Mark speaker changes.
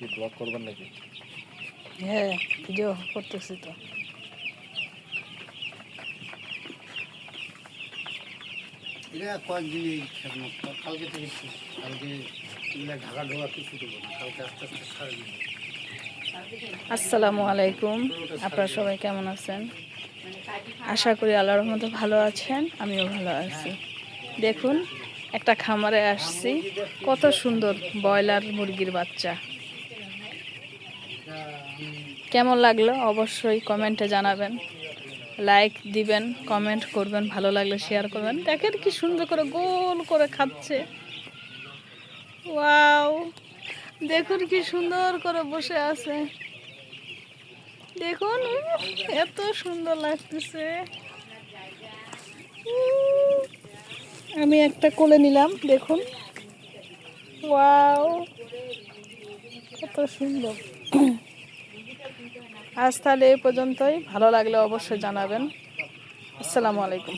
Speaker 1: কি ব্লগ করবেন নাকি?
Speaker 2: হ্যাঁ, ভিডিও করতেছি তো।
Speaker 3: এটা কয়েকদিন কালকে থেকে কালকে ঢাকা ঢোকা কিছু দেবো না, কালকে আস্তে আস্তে সারে নেব।
Speaker 2: আসসালামু আলাইকুম, আপনারা সবাই কেমন আছেন? আশা করি আল্লাহর রহমতে ভালো আছেন, আমিও ভালো আছি। দেখুন, একটা খামারে আসছি, কত সুন্দর ব্রয়লার মুরগির বাচ্চা। কেমন লাগলো অবশ্যই কমেন্টে জানাবেন, লাইক দিবেন, কমেন্ট করবেন, ভালো লাগলে শেয়ার করবেন। দেখেন কি সুন্দর করে গোল করে খাচ্ছে। ওয়াও, দেখুন কি সুন্দর করে বসে আছে। দেখুন, এত সুন্দর লাগতেছে। আমি একটা কোলে নিলাম, দেখুন। ওয়াও, কত সুন্দর। আজ তাহলে এই পর্যন্তই, ভালো লাগলে অবশ্যই জানাবেন। আসসালামু আলাইকুম।